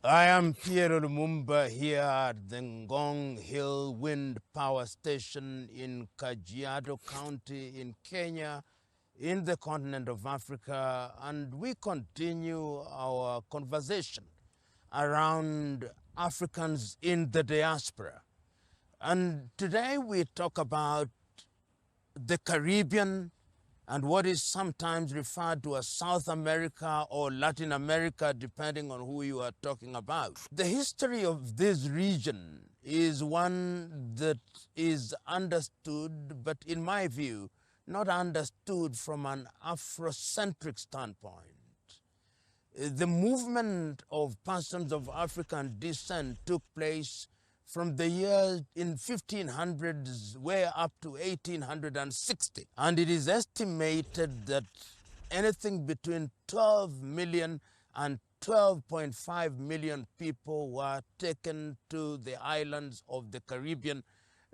I am PLO Lumumba here at the Ngong Hill Wind Power Station in Kajiado County in Kenya, in the continent of Africa, and we continue our conversation around Africans in the diaspora. And today we talk about the Caribbean and what is sometimes referred to as South America or Latin America, depending on who you are talking about. The history of this region is one that is understood, but in my view, not understood from an Afrocentric standpoint. The movement of persons of African descent took place from the year in 1500s way up to 1860. And it is estimated that anything between 12 million and 12.5 million people were taken to the islands of the Caribbean.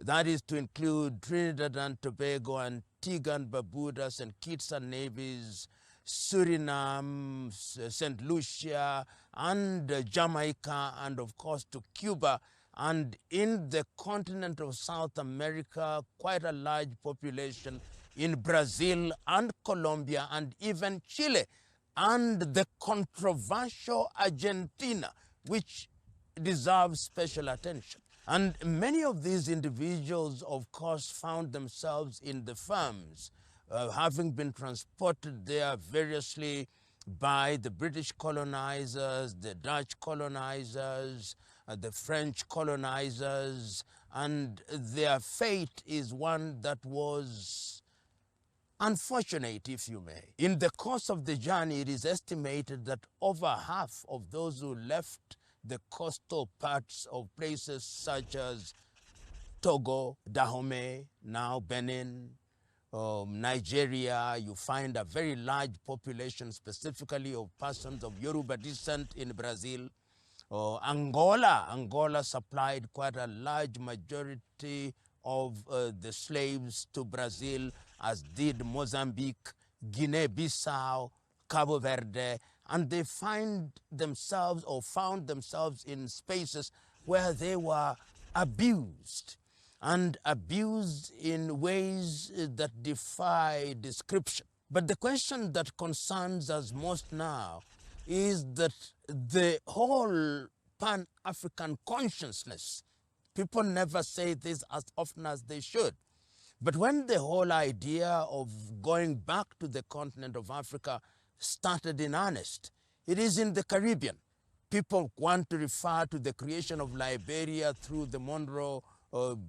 That is to include Trinidad and Tobago, Antigua and Barbuda, St. Kitts and Nevis, Suriname, St. Lucia, and Jamaica, and of course to Cuba. And in the continent of South America, quite a large population in Brazil and Colombia and even Chile, and the controversial Argentina, which deserves special attention. And many of these individuals, of course, found themselves in the farms, having been transported there variously by the British colonizers, the Dutch colonizers, the French colonizers, and their fate is one that was unfortunate, if you may. In the course of the journey, it is estimated that over half of those who left the coastal parts of places such as Togo, Dahomey, now Benin, Nigeria, you find a very large population specifically of persons of Yoruba descent in Brazil. Angola supplied quite a large majority of the slaves to Brazil, as did Mozambique, Guinea-Bissau, Cabo Verde, and they found themselves in spaces where they were abused, and abused in ways that defy description. But the question that concerns us most now is that the whole Pan-African consciousness, people never say this as often as they should, but when the whole idea of going back to the continent of Africa started in earnest, it is in the Caribbean. People want to refer to the creation of Liberia through the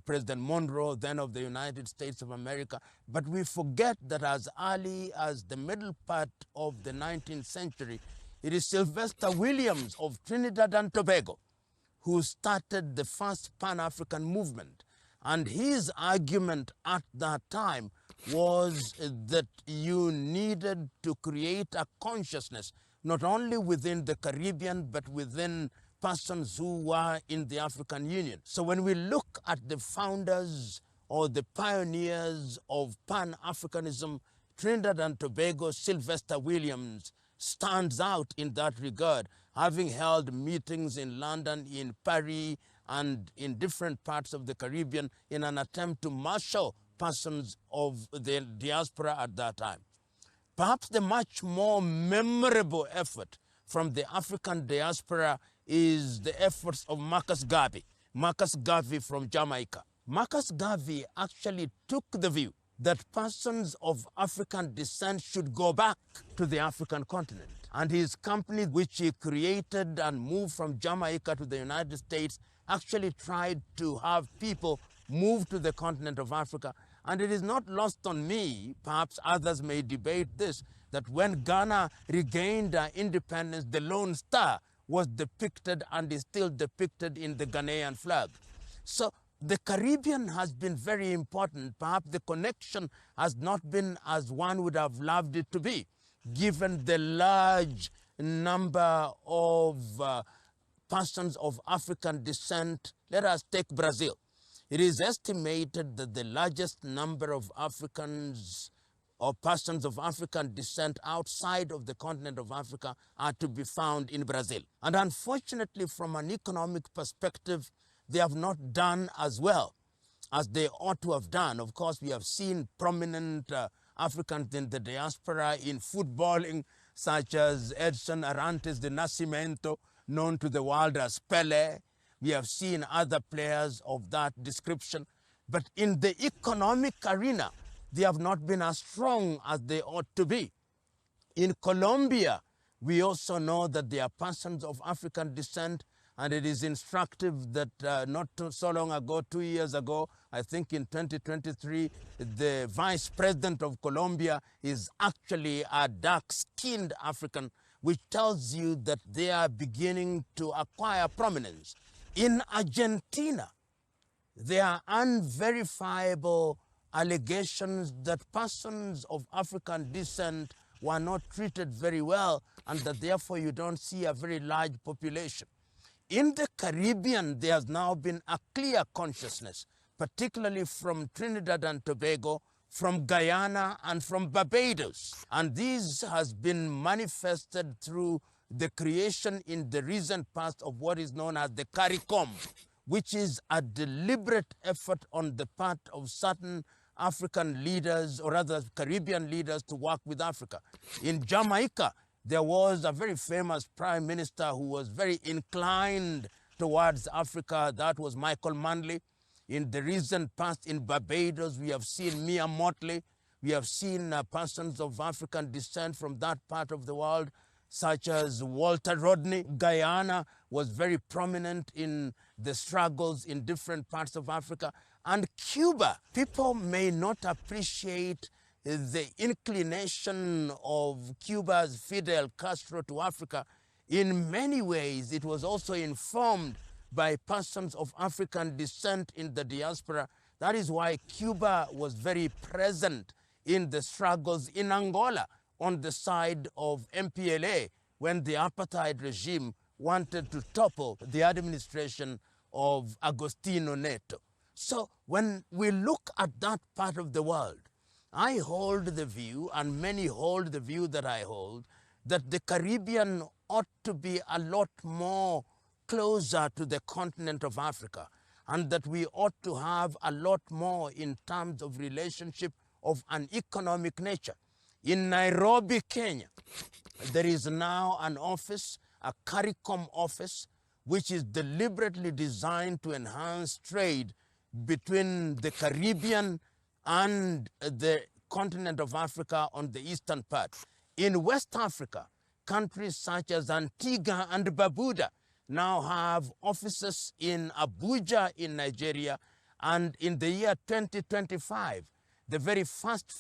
President Monroe, then of the United States of America. But we forget that as early as the middle part of the 19th century, it is Sylvester Williams of Trinidad and Tobago who started the first Pan-African movement. And his argument at that time was that you needed to create a consciousness, not only within the Caribbean, but within persons who were in the African Union. So when we look at the founders or the pioneers of Pan-Africanism, Trinidad and Tobago, Sylvester Williams stands out in that regard, having held meetings in London, in Paris, and in different parts of the Caribbean in an attempt to marshal persons of the diaspora at that time. Perhaps the much more memorable effort from the African diaspora is the efforts of Marcus Garvey. Marcus Garvey from Jamaica. Marcus Garvey actually took the view that persons of African descent should go back to the African continent. And his company, which he created and moved from Jamaica to the United States, actually tried to have people move to the continent of Africa. And it is not lost on me, perhaps others may debate this, that when Ghana regained independence, the Lone Star was depicted and is still depicted in the Ghanaian flag. So the Caribbean has been very important. Perhaps the connection has not been as one would have loved it to be, given the large number of persons of African descent. Let us take Brazil. It is estimated that the largest number of Africans of persons of African descent outside of the continent of Africa are to be found in Brazil. And unfortunately, from an economic perspective, they have not done as well as they ought to have done. Of course, we have seen prominent Africans in the diaspora in footballing, such as Edson Arantes de Nascimento, known to the world as Pele. We have seen other players of that description. But in the economic arena, they have not been as strong as they ought to be. In Colombia, we also know that there are persons of African descent, and it is instructive that not so long ago, 2 years ago, I think in 2023, the vice president of Colombia is actually a dark-skinned African, which tells you that they are beginning to acquire prominence. In Argentina, there are unverifiable allegations that persons of African descent were not treated very well, and that therefore you don't see a very large population. In the Caribbean, there has now been a clear consciousness, particularly from Trinidad and Tobago, from Guyana, and from Barbados. And this has been manifested through the creation in the recent past of what is known as the CARICOM, which is a deliberate effort on the part of certain African leaders, or rather Caribbean leaders, to work with Africa. In Jamaica, there was a very famous prime minister who was very inclined towards Africa. That was Michael Manley. In the recent past, in Barbados, we have seen Mia Motley. We have seen persons of African descent from that part of the world, such as Walter Rodney. Guyana was very prominent in the struggles in different parts of Africa. And Cuba, people may not appreciate the inclination of Cuba's Fidel Castro to Africa. In many ways, it was also informed by persons of African descent in the diaspora. That is why Cuba was very present in the struggles in Angola on the side of MPLA when the apartheid regime wanted to topple the administration of Agostinho Neto. So when we look at that part of the world, I hold the view, and many hold the view that I hold, that the Caribbean ought to be a lot more closer to the continent of Africa, and that we ought to have a lot more in terms of relationship of an economic nature. In Nairobi, Kenya, there is now an office, a CARICOM office, which is deliberately designed to enhance trade between the Caribbean and the continent of Africa on the eastern part. In West Africa, countries such as Antigua and Barbuda now have offices in Abuja in Nigeria, and in the year 2025, the very first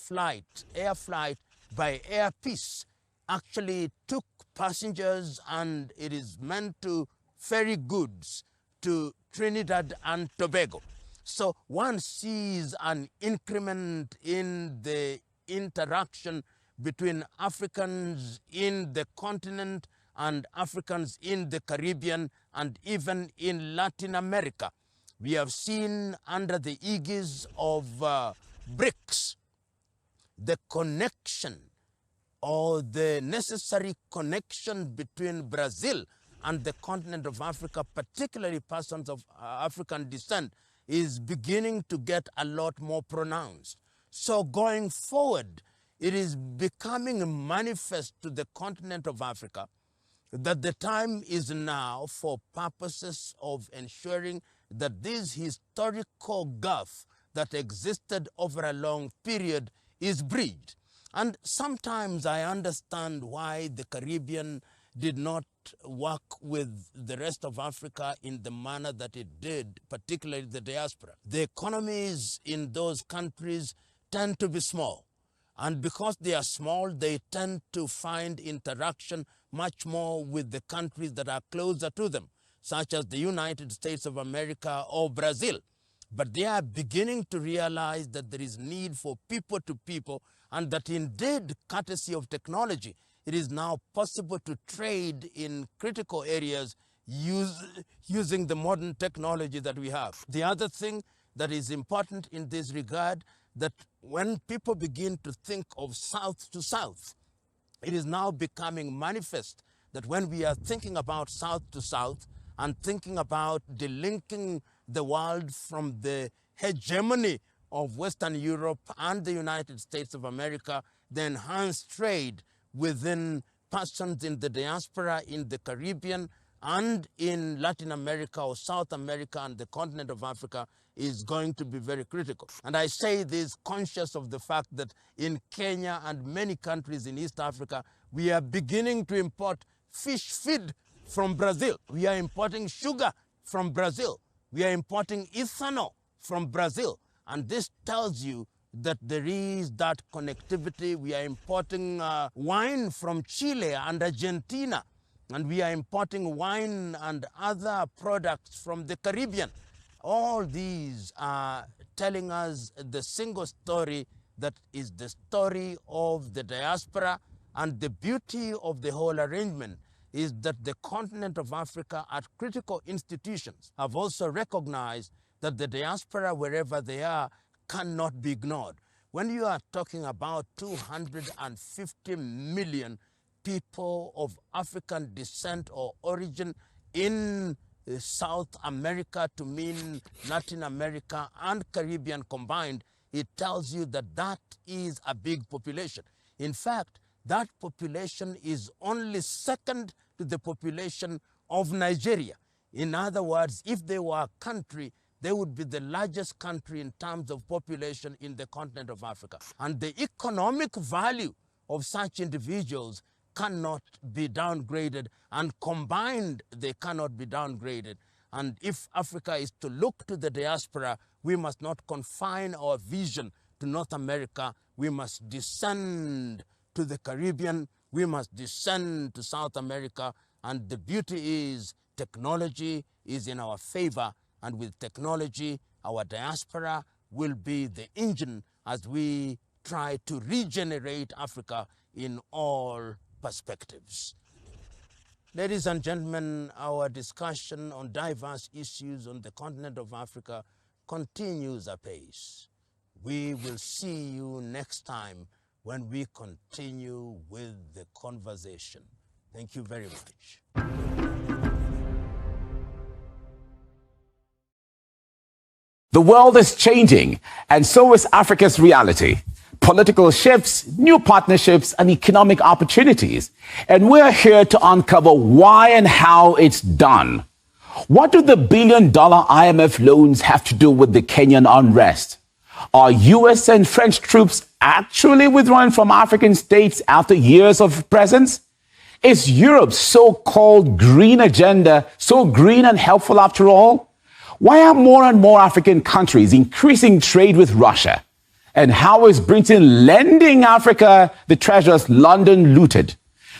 air flight by Air Peace actually took passengers, and it is meant to ferry goods to Trinidad and Tobago. So one sees an increment in the interaction between Africans in the continent and Africans in the Caribbean and even in Latin America. We have seen under the aegis of BRICS the connection, or the necessary connection, between Brazil and the continent of Africa, particularly persons of African descent, is beginning to get a lot more pronounced. So going forward, it is becoming manifest to the continent of Africa that the time is now, for purposes of ensuring that this historical gulf that existed over a long period is bridged. And sometimes I understand why the Caribbean did not work with the rest of Africa in the manner that it did, particularly the diaspora. The economies in those countries tend to be small. And because they are small, they tend to find interaction much more with the countries that are closer to them, such as the United States of America or Brazil. But they are beginning to realize that there is need for people to people, and that indeed, courtesy of technology, it is now possible to trade in critical areas using the modern technology that we have. The other thing that is important in this regard, that when people begin to think of South to South, it is now becoming manifest that when we are thinking about South to South and thinking about delinking the world from the hegemony of Western Europe and the United States of America, the enhanced trade within persons in the diaspora, in the Caribbean, and in Latin America or South America and the continent of Africa is going to be very critical. And I say this conscious of the fact that in Kenya and many countries in East Africa, we are beginning to import fish feed from Brazil. We are importing sugar from Brazil. We are importing ethanol from Brazil. And this tells you that there is that connectivity. We are importing wine from Chile and Argentina. And we are importing wine and other products from the Caribbean. All these are telling us the single story that is the story of the diaspora. And the beauty of the whole arrangement is that the continent of Africa at critical institutions have also recognized that the diaspora, wherever they are, cannot be ignored. When you are talking about 250 million people of African descent or origin in South America, to mean Latin America and Caribbean combined, it tells you that that is a big population. In fact, that population is only second to the population of Nigeria. In other words, if they were a country, they would be the largest country in terms of population in the continent of Africa. And the economic value of such individuals cannot be downgraded, and combined they cannot be downgraded. And if Africa is to look to the diaspora, we must not confine our vision to North America. We must descend to the Caribbean. We must descend to South America. And the beauty is technology is in our favor. And with technology, our diaspora will be the engine as we try to regenerate Africa in all perspectives. Ladies and gentlemen, our discussion on diverse issues on the continent of Africa continues apace. We will see you next time when we continue with the conversation. Thank you very much. The world is changing, and so is Africa's reality. Political shifts, new partnerships, and economic opportunities. And we're here to uncover why and how it's done. What do the billion-dollar IMF loans have to do with the Kenyan unrest? Are US and French troops actually withdrawing from African states after years of presence? Is Europe's so-called green agenda so green and helpful after all? Why are more and more African countries increasing trade with Russia? And how is Britain lending Africa the treasures London looted?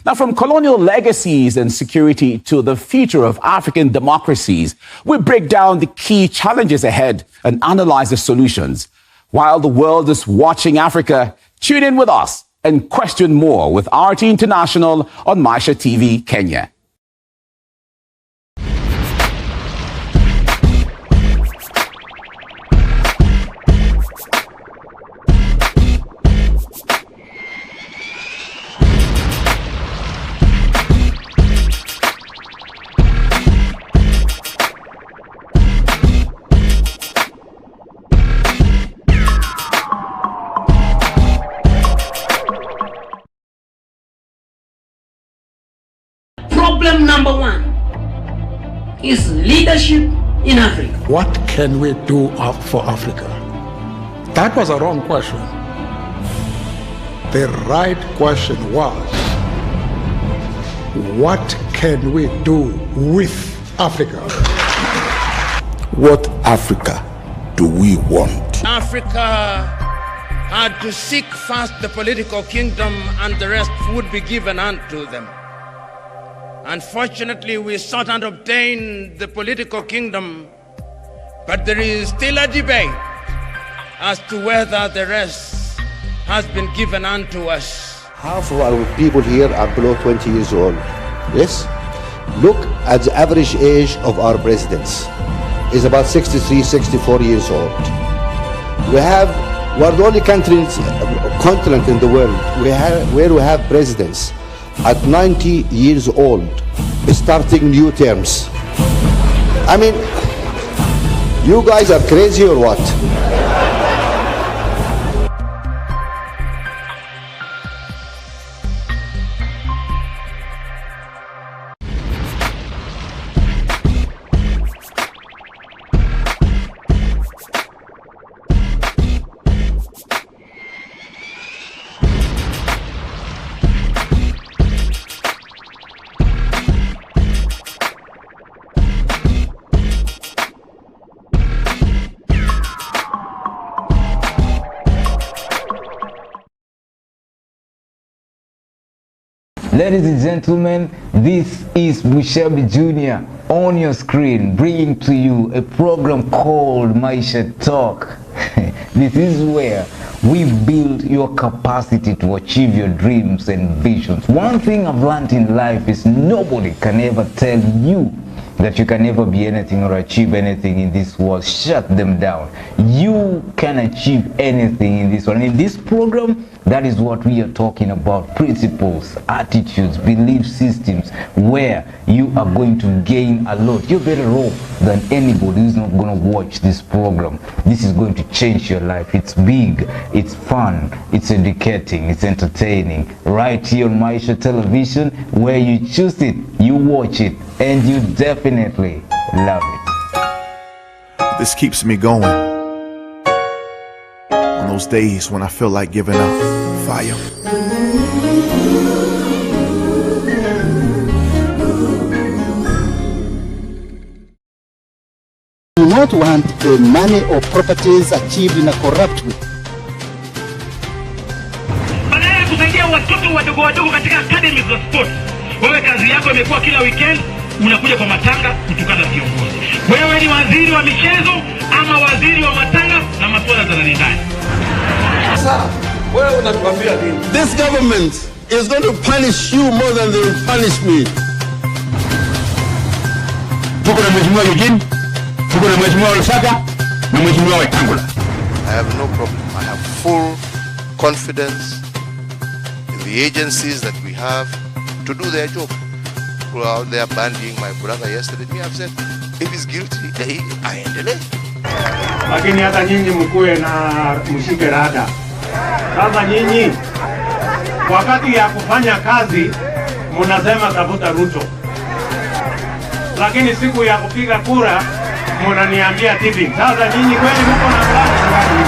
Now, from colonial legacies and security to the future of African democracies, we break down the key challenges ahead and analyze the solutions. While the world is watching Africa, tune in with us and question more with RT International on Maisha TV Kenya. Problem number one is leadership in Africa. What can we do for Africa? That was a wrong question. The right question was, what can we do with Africa? What Africa do we want? Africa had to seek first the political kingdom, and the rest would be given unto them. Unfortunately, we sought and obtained the political kingdom, but there is still a debate as to whether the rest has been given unto us. Half of our people here are below 20 years old. Yes? Look at the average age of our presidents. Is about 63, 64 years old. We have We're the only continent in the world where we have presidents at 90 years old starting new terms. I mean, you guys are crazy or what? Ladies and gentlemen, this is Mushabi Jr. on your screen, bringing to you a program called Maisha Talk. This is where we build your capacity to achieve your dreams and visions. One thing I've learned in life is nobody can ever tell you that you can never be anything or achieve anything in this world. Shut them down. You can achieve anything in this world. And in this program, that is what we are talking about. Principles, attitudes, belief systems, where you are going to gain a lot. You're better off than anybody who's not going to watch this program. This is going to change your life. It's big, it's fun, it's educating, it's entertaining. Right here on Maisha Television, where you choose it, you watch it, and you definitely love it. This keeps me going on those days when I feel like giving up. Fire. Do not want the money or properties achieved in a corrupt way. Badala ya kusaidia watoto wadogo wadogo katika academy za sport, wewe kazi yako imekuwa kila weekend unakuja kwa matanga kutukana viongozi. Wewe ni waziri wa michezo ama waziri wa matanga na masuala za ndani. Sasa wewe unatuambia nini? This government is going to punish you more than they will punish me. Tuko na mheshimiwa Eugene, tuko na mheshimiwa Lusaka, na mheshimiwa Wetangula. I have no problem. I have full confidence in the agencies that we have to do their job. Who are out there bandying my brother yesterday? Me, I've said, if he's guilty, aendelee. Lakini hata nyinyi mkuwe na mshike rada. Sasa nyinyi wakati ya kufanya kazi mnasema tafuta Ruto, lakini siku ya kupiga kura mnaniambia tipping. Sasa nyinyi kweli mko na plani?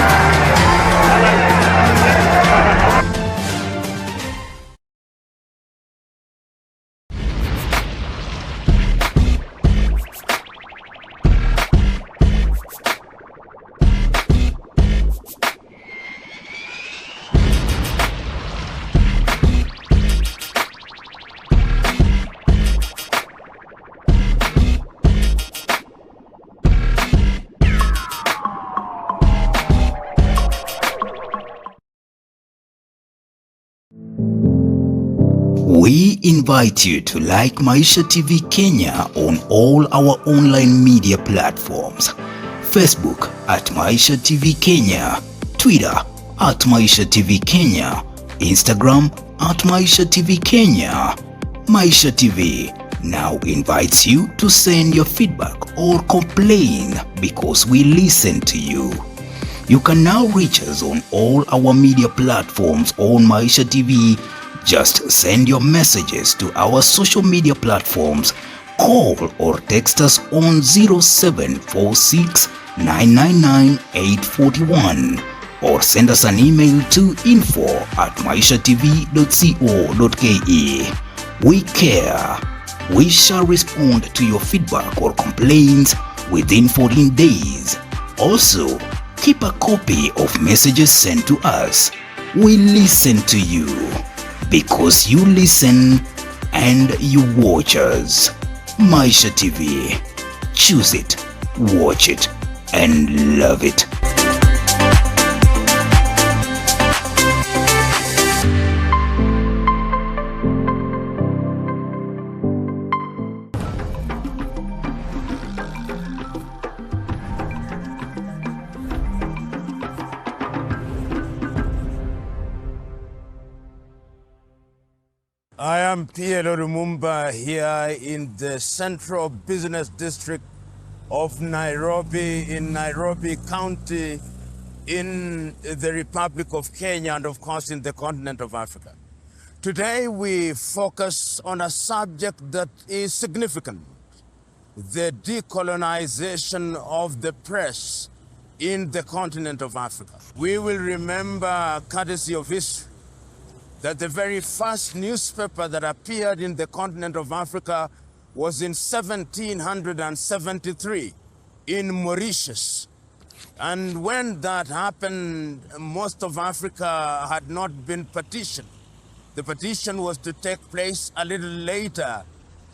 We invite you to like Maisha TV Kenya on all our online media platforms. Facebook at Maisha TV Kenya, Twitter at Maisha TV Kenya, Instagram at Maisha TV Kenya. Maisha TV now invites you to send your feedback or complain because we listen to you. You can now reach us on all our media platforms on Maisha TV. Just send your messages to our social media platforms, call or text us on 0746 999 841 or send us an email to info@maishatv.co.ke. We care. We shall respond to your feedback or complaints within 14 days. Also, keep a copy of messages sent to us. We listen to you. Because you listen and you watch us. Maisha TV. Choose it, watch it, and love it. I am PLO LUMUMBA here in the central business district of Nairobi, in Nairobi County, in the Republic of Kenya, and of course in the continent of Africa. Today we focus on a subject that is significant: the decolonization of the press in the continent of Africa. We will remember, courtesy of history, that the very first newspaper that appeared in the continent of Africa was in 1773 in Mauritius. And when that happened, most of Africa had not been partitioned. The partition was to take place a little later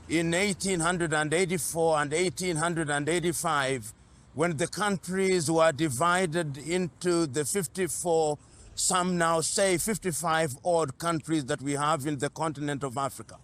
in 1884 and 1885, when the countries were divided into the 54, some now say 55 odd countries that we have in the continent of Africa.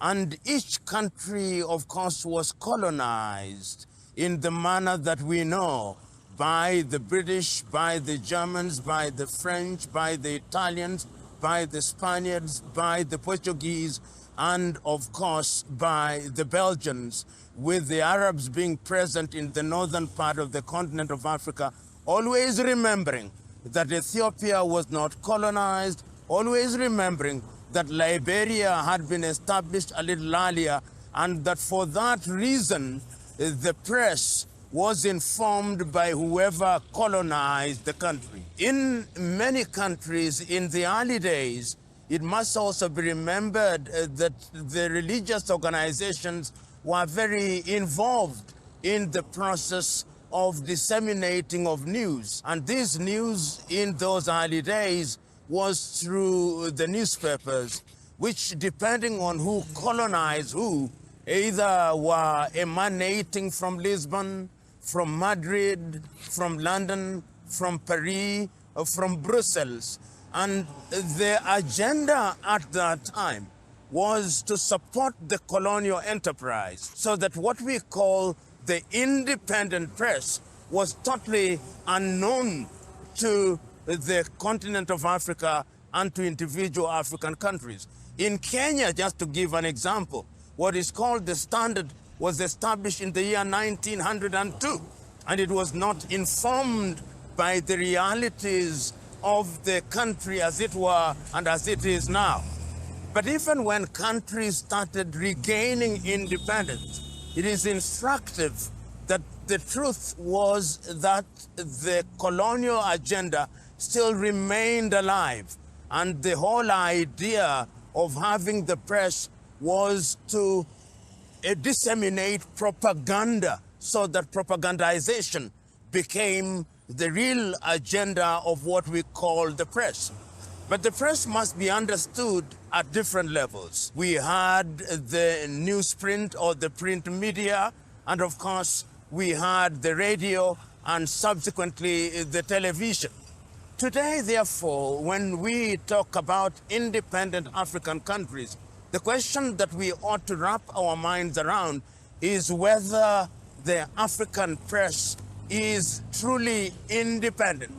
And each country, of course, was colonized in the manner that we know, by the British, by the Germans, by the French, by the Italians, by the Spaniards, by the Portuguese, and of course by the Belgians, with the Arabs being present in the northern part of the continent of Africa, always remembering that Ethiopia was not colonized, always remembering that Liberia had been established a little earlier, and that for that reason the press was informed by whoever colonized the country. In many countries in the early days, it must also be remembered that the religious organizations were very involved in the process of disseminating of news. And this news in those early days was through the newspapers, which, depending on who colonized who, either were emanating from Lisbon, from Madrid, from London, from Paris, or from Brussels. And the agenda at that time was to support the colonial enterprise, so that what we call the independent press was totally unknown to the continent of Africa and to individual African countries. In Kenya, just to give an example, what is called the Standard was established in the year 1902, and it was not informed by the realities of the country as it were and as it is now. But even when countries started regaining independence, it is instructive that the truth was that the colonial agenda still remained alive, and the whole idea of having the press was to disseminate propaganda, so that propagandization became the real agenda of what we call the press. But the press must be understood at different levels. We had the newsprint or the print media, and of course we had the radio and subsequently the television. Today, therefore, when we talk about independent African countries, the question that we ought to wrap our minds around is whether the African press is truly independent.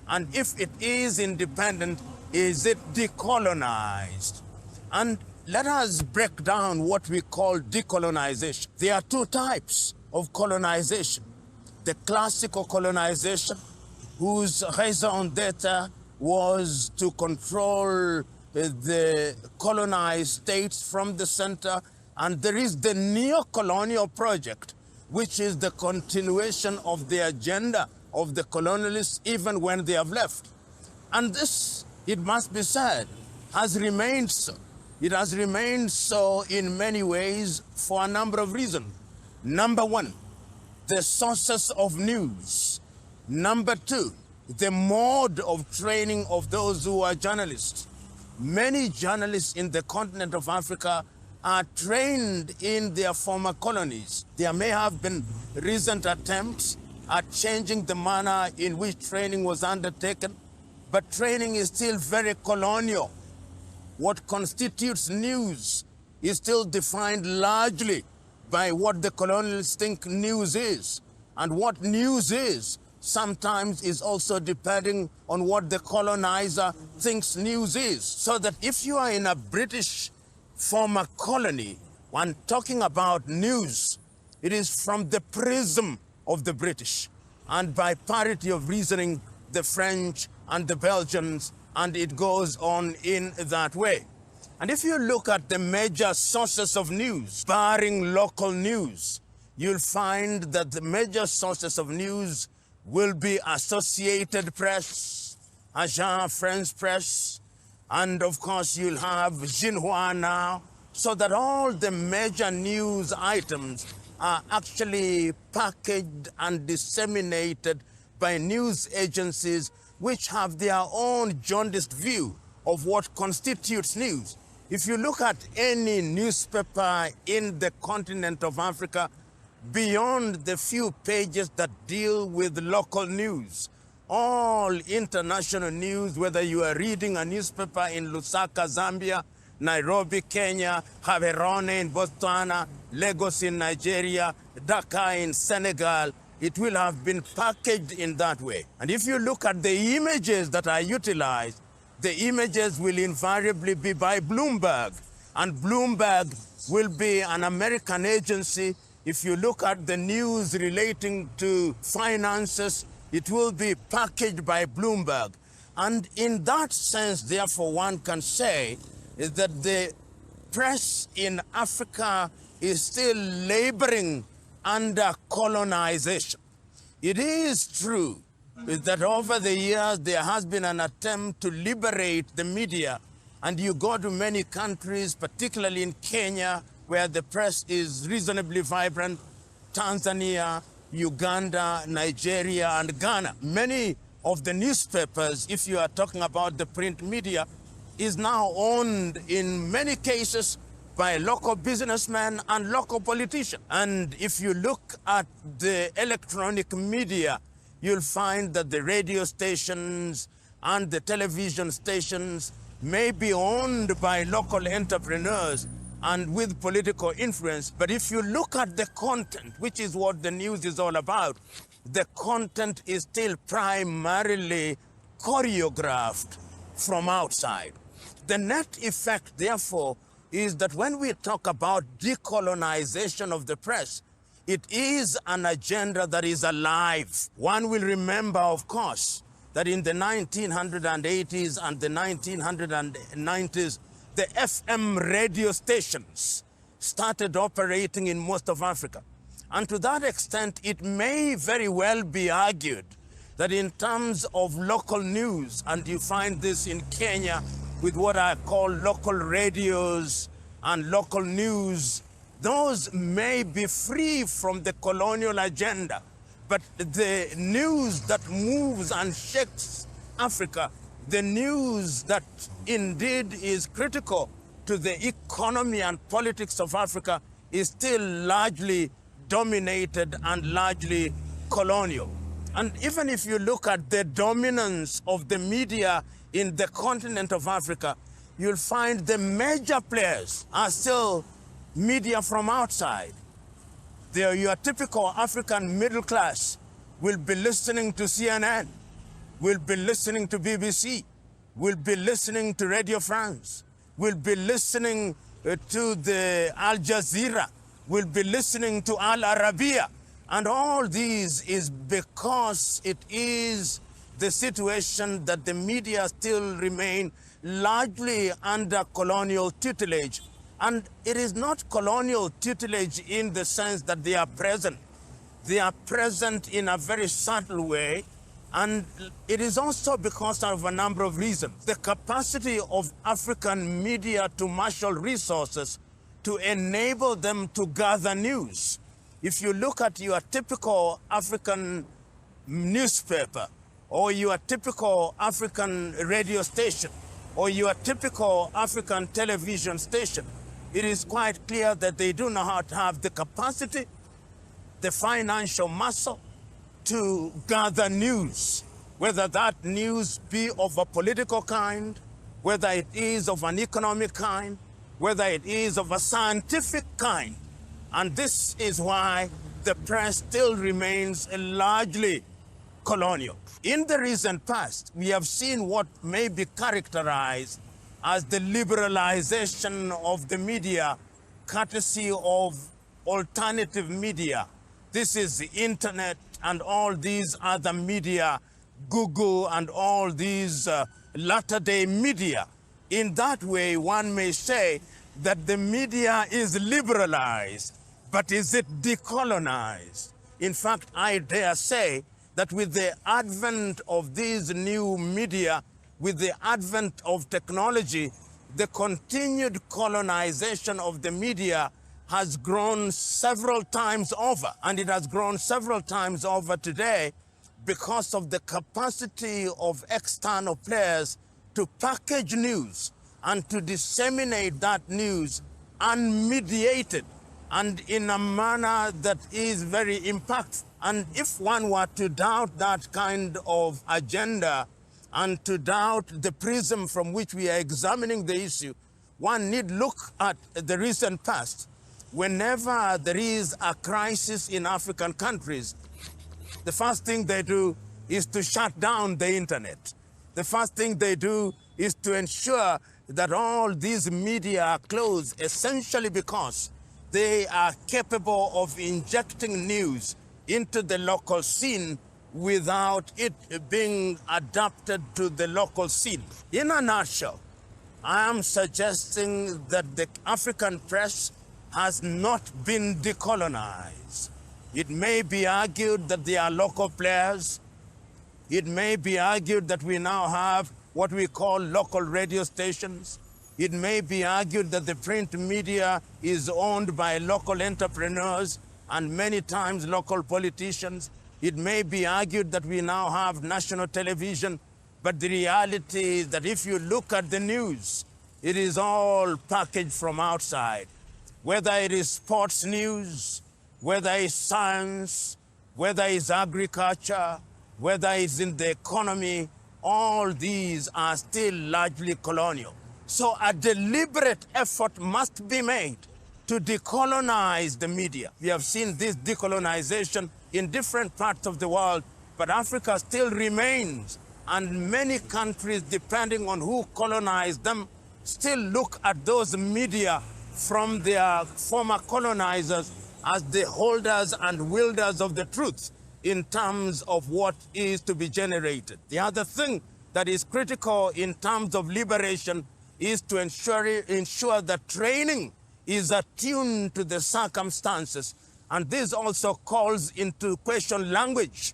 And if it is independent, is it decolonized? And let us break down what we call decolonization. There are two types of colonization: the classical colonization, whose raison d'etre was to control the colonized states from the center, and there is the neo-colonial project, which is the continuation of the agenda of the colonialists even when they have left. And this, it must be said, has remained so. It has remained so in many ways for a number of reasons. Number one, the sources of news. Number two, the mode of training of those who are journalists. Many journalists in the continent of Africa are trained in their former colonies. There may have been recent attempts at changing the manner in which training was undertaken, but training is still very colonial. What constitutes news is still defined largely by what the colonialists think news is. And what news is sometimes is also depending on what the colonizer thinks news is. So that if you are in a British former colony, when talking about news, it is from the prism of the British, and by parity of reasoning, the French and the Belgians, and it goes on in that way. And if you look at the major sources of news, barring local news, you'll find that the major sources of news will be Associated Press, Agence France Presse, and of course you'll have Xinhua now, so that all the major news items are actually packaged and disseminated by news agencies which have their own jaundiced view of what constitutes news. If you look at any newspaper in the continent of Africa, beyond the few pages that deal with local news, all international news, whether you are reading a newspaper in Lusaka, Zambia, Nairobi, Kenya, Gaborone in Botswana, Lagos in Nigeria, Dakar in Senegal, it will have been packaged in that way. And if you look at the images that are utilized, the images will invariably be by Bloomberg. And Bloomberg will be an American agency. If you look at the news relating to finances, it will be packaged by Bloomberg. And in that sense, therefore, one can say is that the press in Africa is still laboring under colonization. It is true that over the years there has been an attempt to liberate the media, and you go to many countries, particularly in Kenya, where the press is reasonably vibrant, Tanzania, Uganda, Nigeria, and Ghana. Many of the newspapers, if you are talking about the print media, is now owned in many cases by local businessmen and local politicians. And if you look at the electronic media, you'll find that the radio stations and the television stations may be owned by local entrepreneurs and with political influence. But if you look at the content, which is what the news is all about, the content is still primarily choreographed from outside. The net effect, therefore, is that when we talk about decolonization of the press, it is an agenda that is alive. One will remember, of course, that in the 1980s and the 1990s, the FM radio stations started operating in most of Africa. And to that extent, it may very well be argued that in terms of local news, and you find this in Kenya with what I call local radios and local news, those may be free from the colonial agenda, but the news that moves and shakes Africa, the news that indeed is critical to the economy and politics of Africa, is still largely dominated and largely colonial. And even if you look at the dominance of the media in the continent of Africa, you'll find the major players are still media from outside. Your typical African middle class will be listening to CNN, will be listening to BBC, will be listening to Radio France, will be listening to the Al Jazeera, will be listening to Al Arabiya. And all these is because it is the situation that the media still remain largely under colonial tutelage. And it is not colonial tutelage in the sense that they are present. They are present in a very subtle way. And it is also because of a number of reasons. The capacity of African media to marshal resources to enable them to gather news. If you look at your typical African newspaper, or your typical African radio station, or your typical African television station, it is quite clear that they do not have the capacity, the financial muscle to gather news, whether that news be of a political kind, whether it is of an economic kind, whether it is of a scientific kind. And this is why the press still remains largely colonial. In the recent past, we have seen what may be characterized as the liberalization of the media, courtesy of alternative media. This is the internet and all these other media, Google and all these latter-day media. In that way, one may say that the media is liberalized, but is it decolonized? In fact, I dare say that with the advent of these new media, with the advent of technology, the continued colonization of the media has grown several times over. And it has grown several times over today because of the capacity of external players to package news and to disseminate that news unmediated and in a manner that is very impactful. And if one were to doubt that kind of agenda and to doubt the prism from which we are examining the issue, one need look at the recent past. Whenever there is a crisis in African countries, the first thing they do is to shut down the internet. The first thing they do is to ensure that all these media are closed, essentially because they are capable of injecting news into the local scene without it being adapted to the local scene. In a nutshell, I am suggesting that the African press has not been decolonized. It may be argued that they are local players. It may be argued that we now have what we call local radio stations. It may be argued that the print media is owned by local entrepreneurs and many times local politicians. It may be argued that we now have national television, but the reality is that if you look at the news, it is all packaged from outside. Whether it is sports news, whether it's science, whether it's agriculture, whether it's in the economy, all these are still largely colonial. So a deliberate effort must be made to decolonize the media. We have seen this decolonization in different parts of the world, but Africa still remains, and many countries, depending on who colonized them, still look at those media from their former colonizers as the holders and wielders of the truth in terms of what is to be generated. The other thing that is critical in terms of liberation is to ensure that training is attuned to the circumstances. And this also calls into question language.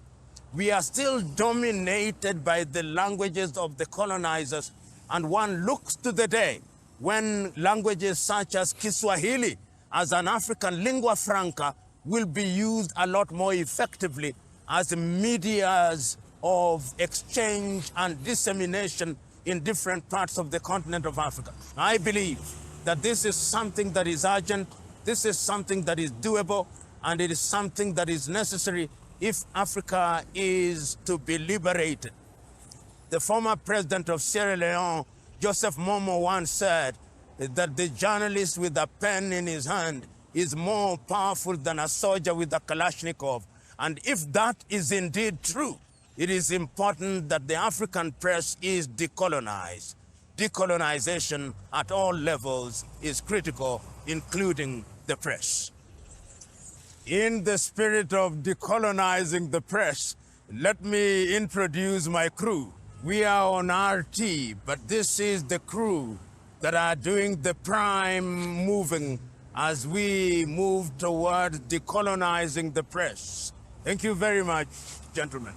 We are still dominated by the languages of the colonizers, and one looks to the day when languages such as Kiswahili as an African lingua franca will be used a lot more effectively as medias of exchange and dissemination in different parts of the continent of Africa. I believe that this is something that is urgent, this is something that is doable, and it is something that is necessary if Africa is to be liberated. The former president of Sierra Leone, Joseph Momo, once said that the journalist with a pen in his hand is more powerful than a soldier with a Kalashnikov. And if that is indeed true, it is important that the African press is decolonized. Decolonization at all levels is critical, including the press. In the spirit of decolonizing the press, let me introduce my crew. We are on RT, but this is the crew that are doing the prime moving as we move towards decolonizing the press. Thank you very much, gentlemen.